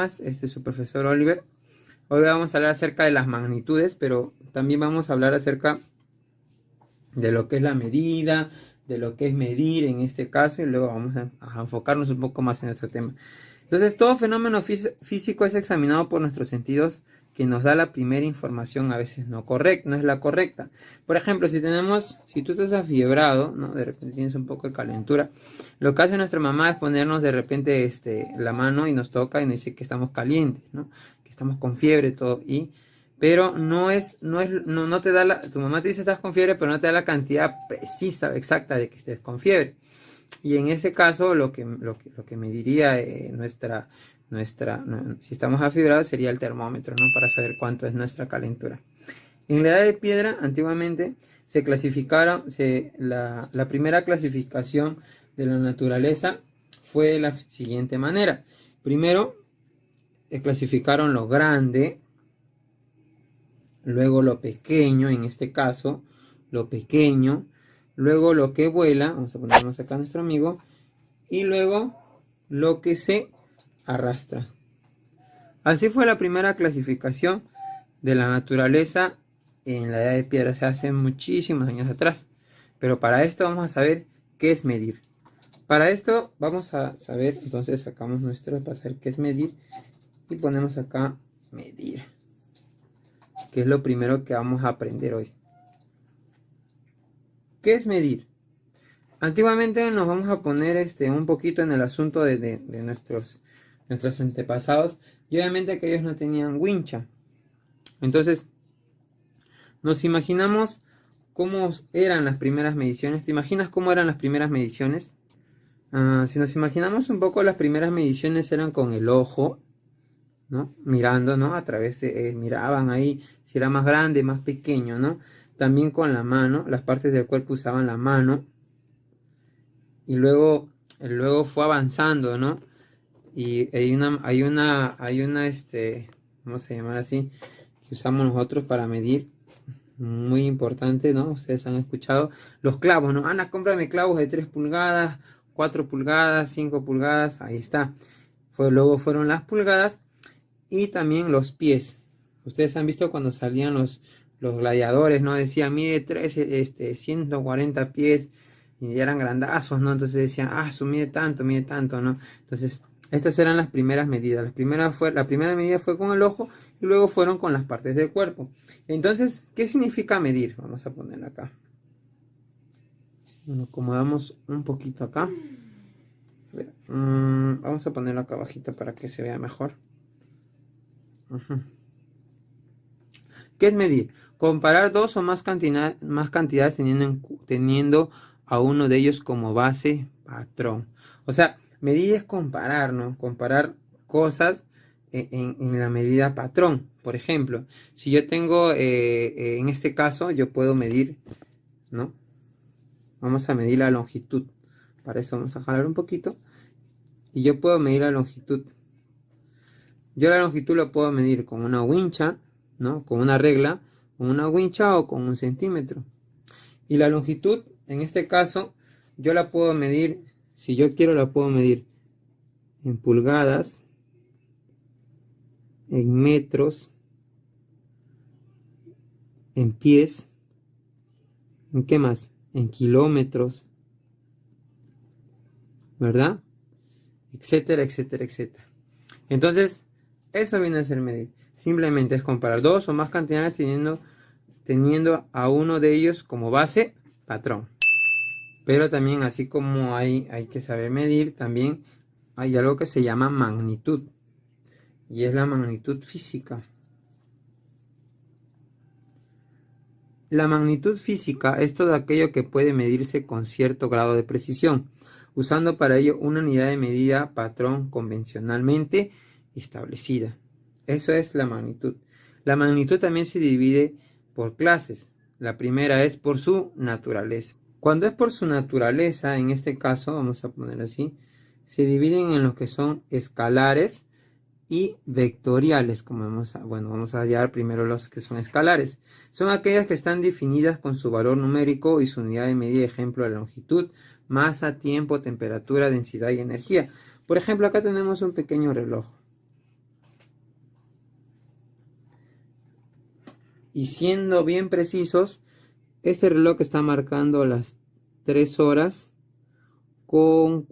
más, este es su profesor Oliver. Hoy vamos a hablar acerca de las magnitudes, pero también vamos a hablar acerca de lo que es la medida, de lo que es medir en este caso, y luego vamos a enfocarnos un poco más en nuestro tema. Entonces, todo fenómeno físico es examinado por nuestros sentidos, que nos da la primera información, a veces no es la correcta. Por ejemplo, si tú estás afiebrado, ¿no? De repente tienes un poco de calentura, lo que hace nuestra mamá es ponernos de repente la mano y nos toca y nos dice que estamos calientes, ¿no? Que estamos con fiebre, todo, pero no te da tu mamá te dice estás con fiebre, pero no te da la cantidad precisa, exacta de que estés con fiebre. Y en ese caso, lo que me diría si estamos afibrados sería el termómetro, ¿no? Para saber cuánto es nuestra calentura. En la edad de piedra, antiguamente, la primera clasificación de la naturaleza fue de la siguiente manera. Primero, clasificaron lo grande, luego lo pequeño, en este caso, lo pequeño, luego lo que vuela, vamos a ponernos acá a nuestro amigo, y luego lo que se arrastra. Así fue la primera clasificación de la naturaleza en la edad de piedra, se hace muchísimos años atrás. Pero para esto vamos a saber qué es medir. Para esto vamos a saber, entonces sacamos nuestro para saber qué es medir y ponemos acá medir, que es lo primero que vamos a aprender hoy. ¿Qué es medir? Antiguamente nos vamos a poner un poquito en el asunto de nuestros antepasados, y obviamente que ellos no tenían wincha. Entonces nos imaginamos cómo eran las primeras mediciones. ¿Te imaginas cómo eran las primeras mediciones? Si nos imaginamos un poco, las primeras mediciones eran con el ojo, ¿no? Mirando, ¿no? A través miraban ahí si era más grande, más pequeño, ¿no? También con la mano, las partes del cuerpo usaban la mano. Y luego fue avanzando, ¿no? Y hay una vamos a llamar así, que usamos nosotros para medir, muy importante, ¿no? Ustedes han escuchado los clavos, ¿no? Ana, cómprame clavos de 3 pulgadas, 4 pulgadas, 5 pulgadas, ahí está. Luego fueron las pulgadas y también los pies. Ustedes han visto cuando salían los gladiadores, ¿no? Decían, mide 140 pies, y eran grandazos, ¿no? Entonces decían, mide tanto, ¿no? Entonces, estas eran las primeras medidas. La primera medida fue con el ojo y luego fueron con las partes del cuerpo. Entonces, ¿qué significa medir? Vamos a ponerlo acá. Bueno, acomodamos un poquito acá. A ver, vamos a ponerlo acá abajito para que se vea mejor. ¿Qué es medir? Comparar dos o más cantidades teniendo a uno de ellos como base patrón. O sea, medir es comparar, ¿no? Comparar cosas en la medida patrón. Por ejemplo, si yo tengo, en este caso, yo puedo medir, ¿no? Vamos a medir la longitud. Para eso vamos a jalar un poquito. Y yo puedo medir la longitud. Yo la longitud lo puedo medir con una wincha, ¿no? Con una regla, con una wincha o con un centímetro. Y la longitud, en este caso, yo la puedo medir, si yo quiero la puedo medir en pulgadas, en metros, en pies, ¿en qué más? En kilómetros, ¿verdad? Etcétera, etcétera, etcétera. Entonces, eso viene a ser medir. Simplemente es comparar dos o más cantidades teniendo a uno de ellos como base patrón. Pero también, así como hay que saber medir, también hay algo que se llama magnitud. Y es la magnitud física. La magnitud física es todo aquello que puede medirse con cierto grado de precisión, usando para ello una unidad de medida patrón convencionalmente establecida. Eso es la magnitud. La magnitud también se divide por clases. La primera es por su naturaleza. Cuando es por su naturaleza, en este caso, vamos a poner así, se dividen en los que son escalares y vectoriales, vamos a hallar primero los que son escalares. Son aquellas que están definidas con su valor numérico y su unidad de medida, ejemplo, la longitud, masa, tiempo, temperatura, densidad y energía. Por ejemplo, acá tenemos un pequeño reloj. Y siendo bien precisos, este reloj está marcando las 3 horas con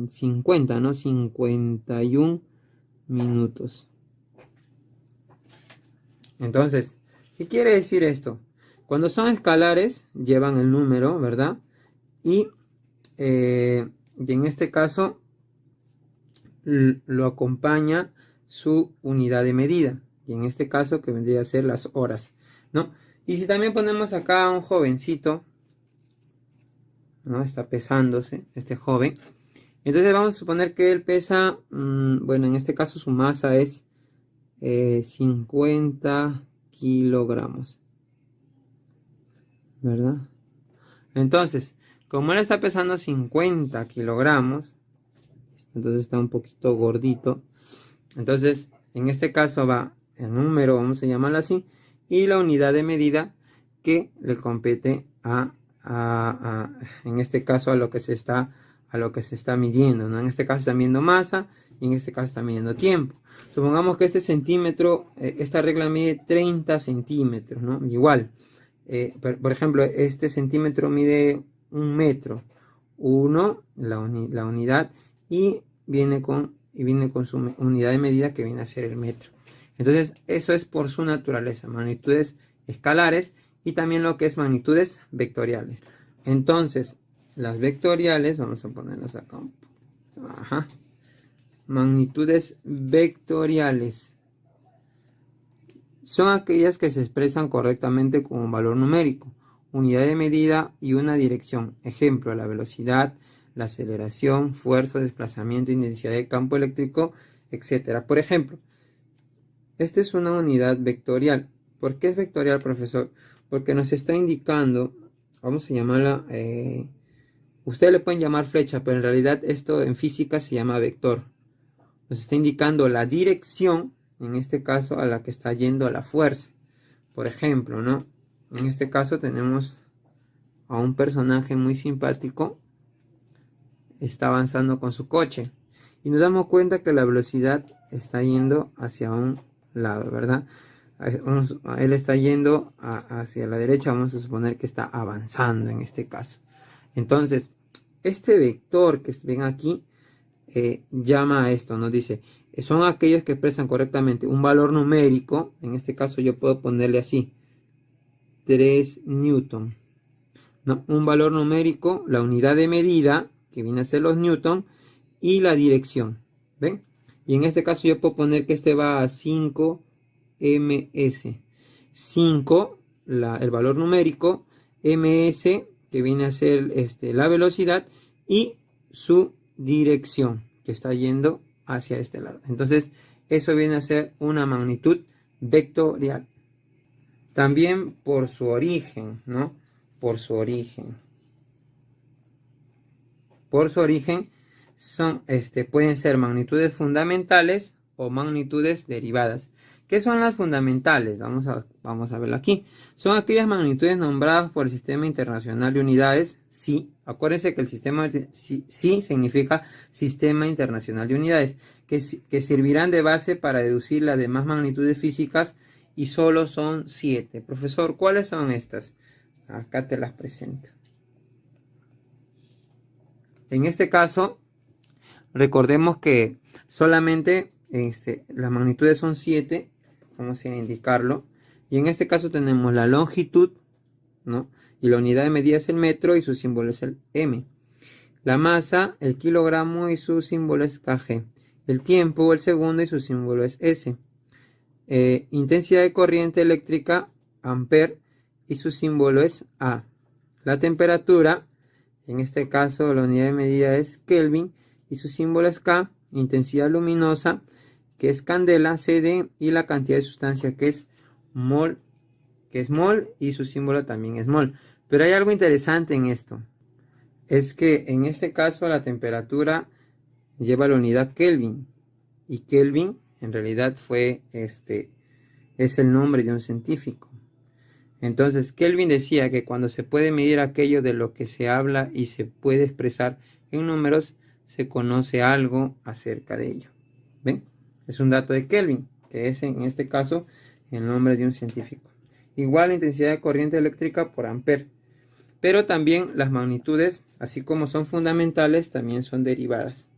50, ¿no? 51 minutos. Entonces, ¿qué quiere decir esto? Cuando son escalares, llevan el número, ¿verdad? Y en este caso lo acompaña su unidad de medida. Y en este caso que vendría a ser las horas, ¿no? Y si también ponemos acá a un jovencito, ¿no? Está pesándose este joven. Entonces vamos a suponer que él pesa, bueno, en este caso su masa es 50 kilogramos, ¿verdad? Entonces, como él está pesando 50 kilogramos, entonces está un poquito gordito. Entonces, en este caso va el número, vamos a llamarlo así, y la unidad de medida que le compete en este caso a lo que se está midiendo, ¿no? En este caso está midiendo masa y en este caso está midiendo tiempo. Supongamos que este centímetro, esta regla mide 30 centímetros, ¿no? Igual, por ejemplo, este centímetro mide 1 metro, 1, la unidad, y viene con su unidad de medida que viene a ser el metro. Entonces, eso es por su naturaleza, magnitudes escalares y también lo que es magnitudes vectoriales. Entonces, las vectoriales, vamos a ponerlas acá. Ajá. Magnitudes vectoriales son aquellas que se expresan correctamente con un valor numérico, unidad de medida y una dirección. Ejemplo, la velocidad, la aceleración, fuerza, desplazamiento, intensidad de campo eléctrico, etc. Por ejemplo, esta es una unidad vectorial. ¿Por qué es vectorial, profesor? Porque nos está indicando, vamos a llamarla, ustedes le pueden llamar flecha, pero en realidad esto en física se llama vector. Nos está indicando la dirección, en este caso, a la que está yendo la fuerza. Por ejemplo, ¿no? En este caso tenemos a un personaje muy simpático. Está avanzando con su coche. Y nos damos cuenta que la velocidad está yendo hacia un lado, ¿verdad? Él está yendo hacia la derecha, vamos a suponer que está avanzando en este caso. Entonces, este vector que ven aquí llama a esto, nos dice, son aquellos que expresan correctamente un valor numérico. En este caso yo puedo ponerle así, 3 newton, ¿no? Un valor numérico, la unidad de medida, que viene a ser los newton, y la dirección, ¿ven? Y en este caso yo puedo poner que este va a 5 ms. 5, el valor numérico, ms, que viene a ser la velocidad, y su dirección, que está yendo hacia este lado. Entonces, eso viene a ser una magnitud vectorial. También por su origen, ¿no? Por su origen son, pueden ser magnitudes fundamentales o magnitudes derivadas. ¿Qué son las fundamentales? Vamos a verlo aquí. Son aquellas magnitudes nombradas por el Sistema Internacional de Unidades, SI. Acuérdense que el sistema SI significa Sistema Internacional de Unidades, que servirán de base para deducir las demás magnitudes físicas, y solo son 7. Profesor, ¿cuáles son estas? Acá te las presento. En este caso, recordemos que solamente las magnitudes son 7, vamos a indicarlo. Y en este caso tenemos la longitud, ¿no? Y la unidad de medida es el metro y su símbolo es el M. La masa, el kilogramo y su símbolo es kg. El tiempo, el segundo y su símbolo es S. Intensidad de corriente eléctrica, amper, y su símbolo es A. La temperatura, en este caso la unidad de medida es Kelvin y su símbolo es K. Intensidad luminosa, que es candela, CD, y la cantidad de sustancia, que es mol, y su símbolo también es mol. Pero hay algo interesante en esto. Es que en este caso la temperatura lleva la unidad Kelvin. Y Kelvin en realidad es el nombre de un científico. Entonces Kelvin decía que cuando se puede medir aquello de lo que se habla y se puede expresar en números, se conoce algo acerca de ello. ¿Ven? Es un dato de Kelvin, que es en este caso el nombre de un científico. igual la intensidad de corriente eléctrica por amper. Pero también las magnitudes, así como son fundamentales, también son derivadas.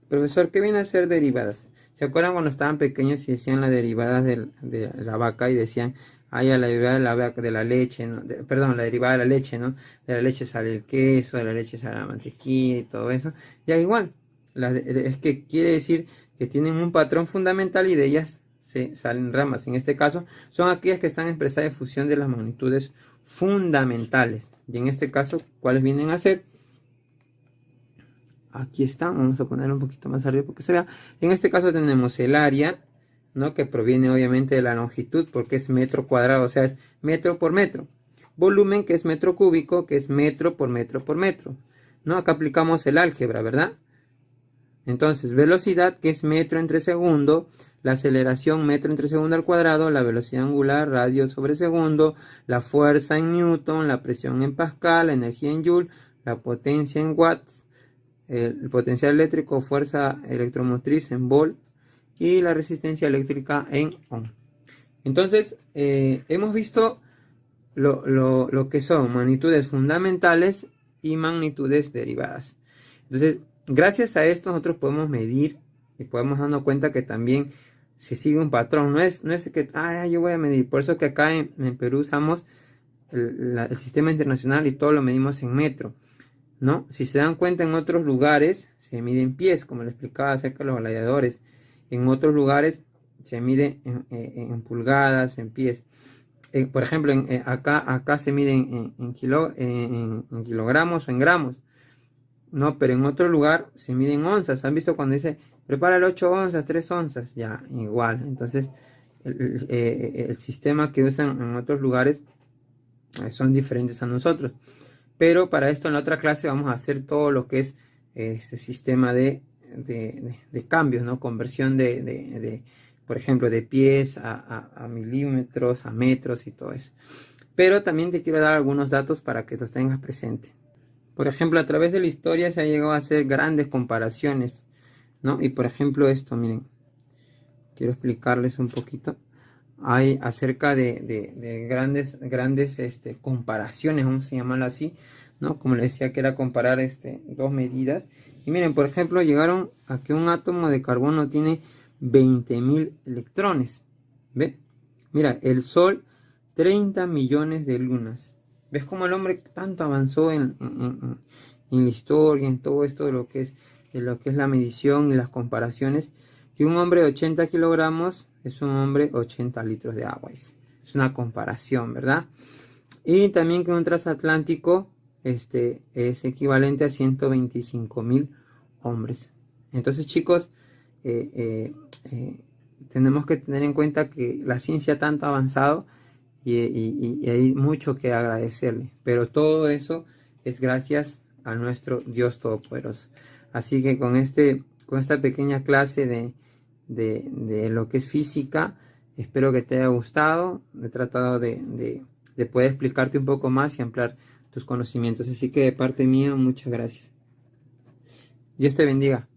Profesor, ¿qué viene a ser derivadas? ¿Se acuerdan cuando estaban pequeños y decían las derivadas de la vaca y decían, ay, a la derivada de la vaca, de la leche, ¿no? Perdón, la derivada de la leche, ¿no? De la leche sale el queso, de la leche sale la mantequilla y todo eso. Ya igual, es que quiere decir que tienen un patrón fundamental y de ellas se salen ramas. En este caso, son aquellas que están expresadas en función de las magnitudes fundamentales. Y en este caso, ¿cuáles vienen a ser? Aquí está, vamos a ponerlo un poquito más arriba porque se vea. En este caso tenemos el área, ¿no? Que proviene obviamente de la longitud porque es metro cuadrado, o sea, es metro por metro. Volumen, que es metro cúbico, que es metro por metro por metro, ¿no? Acá aplicamos el álgebra, ¿verdad? Entonces, velocidad, que es metro entre segundo, la aceleración metro entre segundo al cuadrado, la velocidad angular radio sobre segundo, la fuerza en newton, la presión en pascal, la energía en joule, la potencia en watts, el potencial eléctrico, fuerza electromotriz en volt y la resistencia eléctrica en ohm. Entonces, hemos visto lo que son magnitudes fundamentales y magnitudes derivadas. Entonces, gracias a esto nosotros podemos medir y podemos darnos cuenta que también se sigue un patrón. No es que yo voy a medir. Por eso que acá en Perú usamos el sistema internacional y todo lo medimos en metro, ¿no? Si se dan cuenta, en otros lugares se mide en pies, como le explicaba acerca de los gladiadores. En otros lugares se mide en pulgadas, en pies. Por ejemplo, acá se mide en kilogramos o en gramos. No, pero en otro lugar se mide en onzas. ¿Han visto cuando dice, prepara 8 onzas, 3 onzas? Ya, igual. Entonces, el sistema que usan en otros lugares son diferentes a nosotros. Pero para esto en la otra clase vamos a hacer todo lo que es este sistema de cambios, ¿no? Conversión por ejemplo, de pies a milímetros, a metros y todo eso. Pero también te quiero dar algunos datos para que los tengas presente. Por ejemplo, a través de la historia se ha llegado a hacer grandes comparaciones, ¿no? Y por ejemplo esto, miren, quiero explicarles un poquito. Hay acerca de grandes comparaciones, vamos a llamarlo así, ¿no? Como les decía, que era comparar dos medidas. Y miren, por ejemplo, llegaron a que un átomo de carbono tiene 20.000 electrones. ¿Ve? Mira, el Sol, 30 millones de lunas. ¿Ves cómo el hombre tanto avanzó en la historia, en todo esto de lo que es la medición y las comparaciones? Que un hombre de 80 kilogramos es un hombre 80 litros de agua. Es una comparación, ¿verdad? Y también que un transatlántico es equivalente a 125.000 hombres. Entonces, chicos, tenemos que tener en cuenta que la ciencia tanto ha avanzado y hay mucho que agradecerle. Pero todo eso es gracias a nuestro Dios Todopoderoso. Así que con esta pequeña clase de lo que es física, espero que te haya gustado. He tratado de poder explicarte un poco más y ampliar tus conocimientos. Así que de parte mía, muchas gracias. Dios te bendiga.